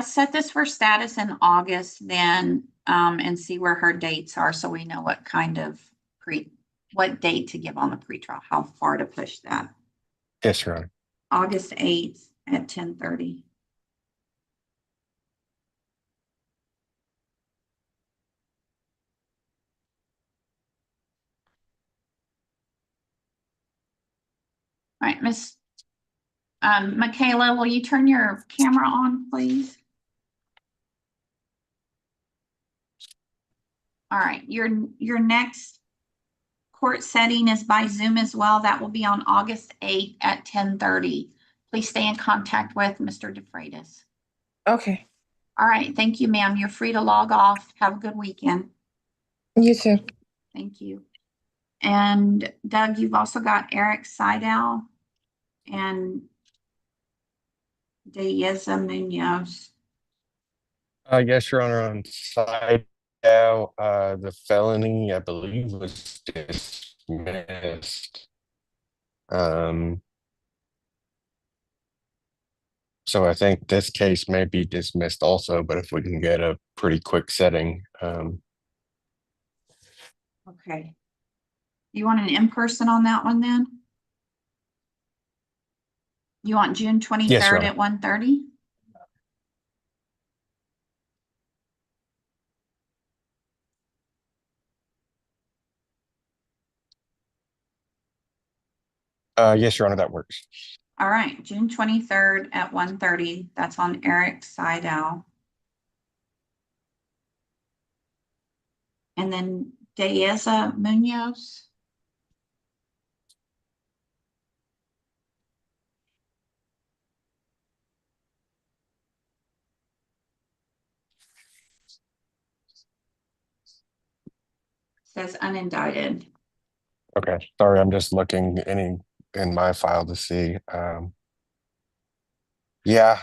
set this for status in August then, and see where her dates are so we know what kind of what date to give on the pretrial, how far to push that. Yes, Your Honor. August 8th at 10:30. All right, Miss Michaela, will you turn your camera on, please? All right, your next court setting is by Zoom as well. That will be on August 8th at 10:30. Please stay in contact with Mr. DeFreitas. Okay. All right, thank you, ma'am. You're free to log off. Have a good weekend. You too. Thank you. And Doug, you've also got Eric Seidel and Deyeza Munoz. Yes, Your Honor. On side now, the felony, I believe, was dismissed. So I think this case may be dismissed also, but if we can get a pretty quick setting, Okay. You want an in-person on that one then? You want June 23rd at 1:30? yes, Your Honor, that works. All right, June 23rd at 1:30. That's on Eric Seidel. And then Deyeza Munoz. Says unindicted. Okay, sorry, I'm just looking in my file to see. Yeah,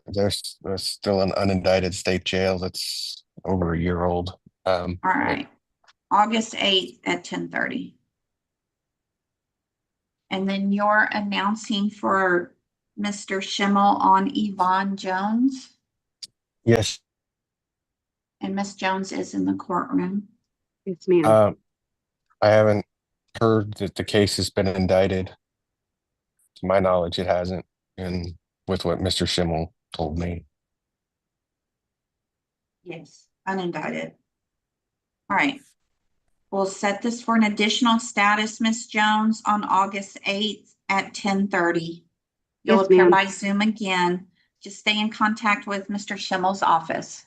there's still an unindicted state jail that's over a year old. All right, August 8th at 10:30. And then you're announcing for Mr. Schimmel on Yvonne Jones. Yes. And Miss Jones is in the courtroom. Yes, ma'am. I haven't heard that the case has been indicted. To my knowledge, it hasn't, and with what Mr. Schimmel told me. Yes, unindicted. All right. We'll set this for an additional status, Miss Jones, on August 8th at 10:30. You'll Yes, appear ma'am. by Zoom again. Just stay in contact with Mr. Schimmel's office.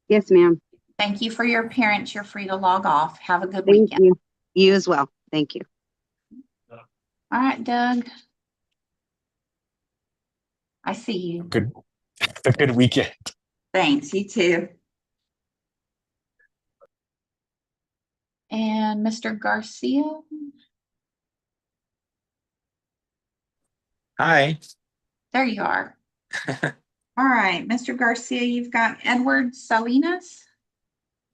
Yes, ma'am. Thank you for your appearance. You're free to log off. Have a good Thank weekend. you. You as well. Thank you. All right, Doug. I see you. A good weekend. Thanks, you too. And Mr. Garcia. Hi. There you are. All right, Mr. Garcia, you've got Edward Salinas.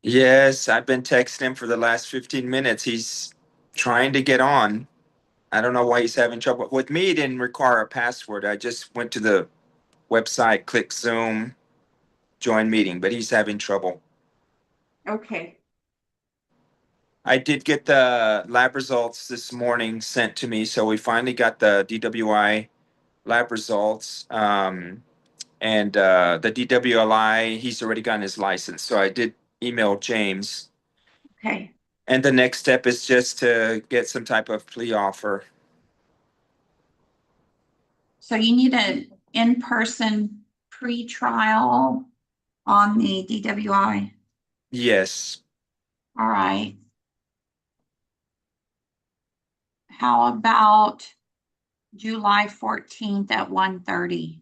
Yes, I've been texting him for the last 15 minutes. He's trying to get on. I don't know why he's having trouble. With me, it didn't require a password. I just went to the website, click Zoom, join meeting, but he's having trouble. Okay, I did get the lab results this morning sent to me, so we finally got the DWI lab results. And the DWLI, he's already gotten his license, so I did email James. okay. And the next step is just to get some type of plea offer. So you need an in-person pre-trial on the DWI. Yes. All right. How about July 14th at 1:30?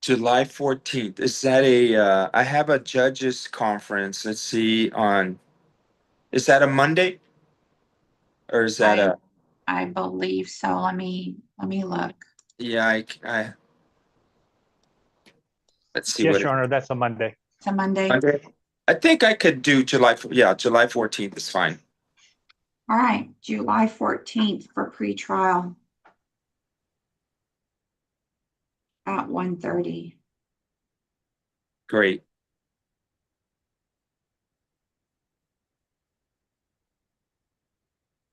July 14th. Is that I have a judges conference. Let's see is that a Monday? Or is that I believe so. Let me look. yeah, let's see Yes, Your Honor, that's a Monday. It's a Monday. Monday. I think I could do July 14th is fine. All right, July 14th for pre-trial at 1:30. Great.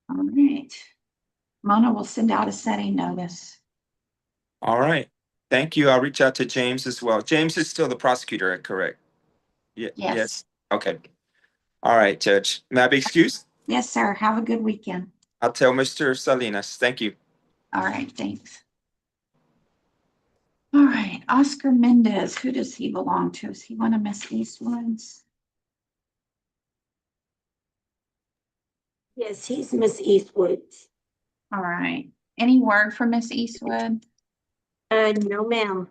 All right. Mona will send out a setting notice. All right. Thank you. I'll reach out to James as well. James is still the prosecutor, correct? Yeah. Yes. Okay. All right, Judge. May I be excused? Yes, sir. Have a good weekend. I'll tell Mr. Salinas. Thank you. All right, thanks. All right, Oscar Mendez, who does he belong to? Is he one of Miss Eastwood's? Yes, he's Miss Eastwood. All right. Any word from Miss Eastwood? No, ma'am.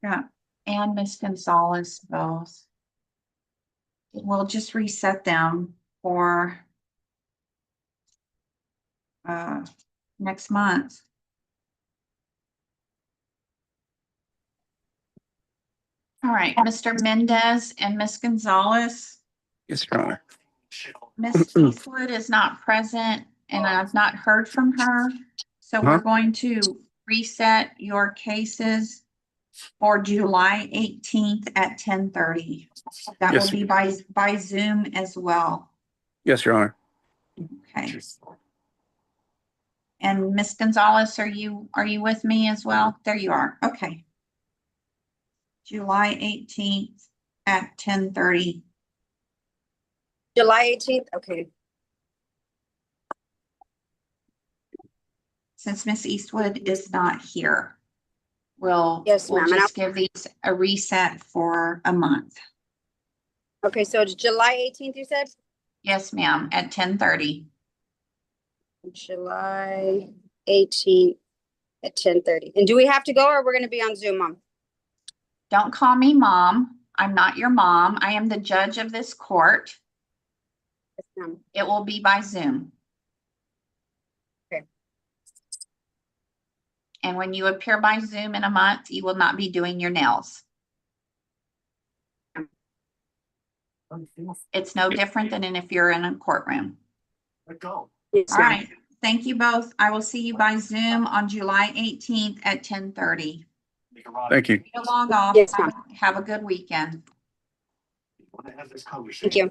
Yeah, and Miss Gonzalez both. We'll just reset them for next month. All right, Mr. Mendez and Miss Gonzalez. Yes, Your Honor. Miss Eastwood is not present and I've not heard from her. So we're going to reset your cases for July 18th at 10:30. That Yes, will be by Zoom as well. Yes, Your Honor. Okay. And Miss Gonzalez, are you with me as well? There you are. Okay. July 18th at 10:30. July 18th. Okay. Since Miss Eastwood is not here, we'll Yes, ma'am. just give these a reset for a month. Okay, so it's July 18th, you said? Yes, ma'am, at 10:30. July 18th at 10:30. And do we have to go or we're going to be on Zoom, Mom? Don't call me mom. I'm not your mom. I am the judge of this court. Yes, ma'am. It will be by Zoom. Okay. And when you appear by Zoom in a month, you will not be doing your nails. It's no different than if you're in a courtroom. Yes, All ma'am. right. Thank you both. I will see you by Zoom on July 18th at 10:30. Thank you. You log off. Yes, ma'am. Have a good weekend. Thank you.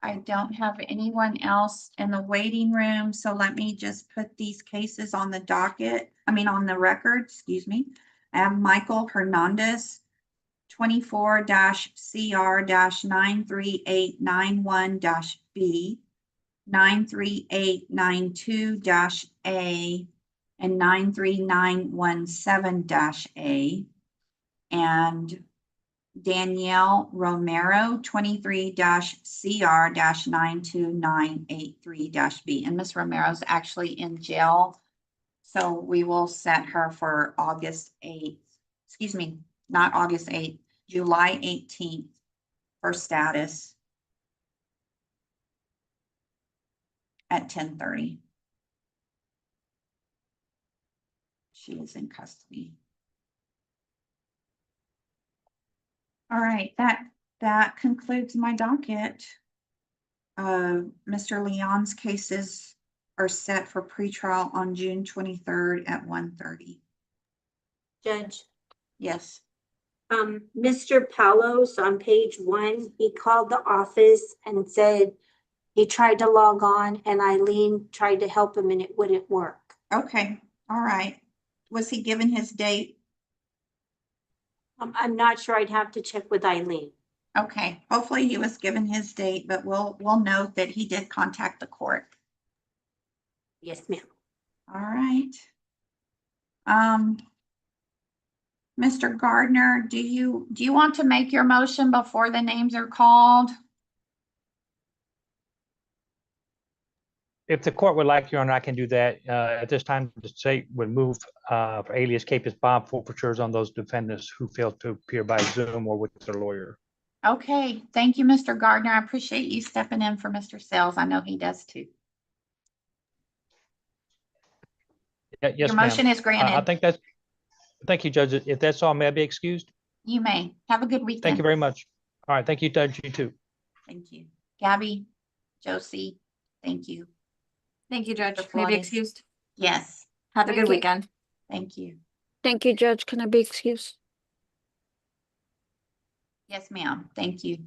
I don't have anyone else in the waiting room, so let me just put these cases on the docket, on the record, excuse me. I have Michael Hernandez, 24-CR-93891-B, 93892-A, and 93917-A, and Danielle Romero, 23-CR-92983-B. And Miss Romero's actually in jail. So we will set her for August 8th. Excuse me, not August 8th, July 18th for status at 10:30. She is in custody. All right, that concludes my docket. Mr. Leon's cases are set for pretrial on June 23rd at 1:30. Judge, Yes. Mr. Palos on page 1, he called the office and said he tried to log on and Eileen tried to help him and it wouldn't work. Okay, all right. Was he given his date? I'm not sure. I'd have to check with Eileen. Okay, hopefully he was given his date, but we'll note that he did contact the court. Yes, ma'am. All right. Mr. Gardner, do you want to make your motion before the names are called? If the court would like, Your Honor, I can do that. At this time, the state would move for alias capus bond forfeitures on those defendants who failed to appear by Zoom or with their lawyer. Okay, thank you, Mr. Gardner. I appreciate you stepping in for Mr. Sales. I know he does too. Yes, Your motion is granted. I think that's, thank you, Judge. If that's all, may I be excused? You may. Have a good weekend. Thank you very much. All right, thank you, Judge, you too. Thank you. Gabby, Josie, thank you. Thank you, Judge. The May I floor be is- excused? Yes, Have a Thank good you. weekend. thank you. Thank you, Judge. Can I be excused? Yes, ma'am. Thank you.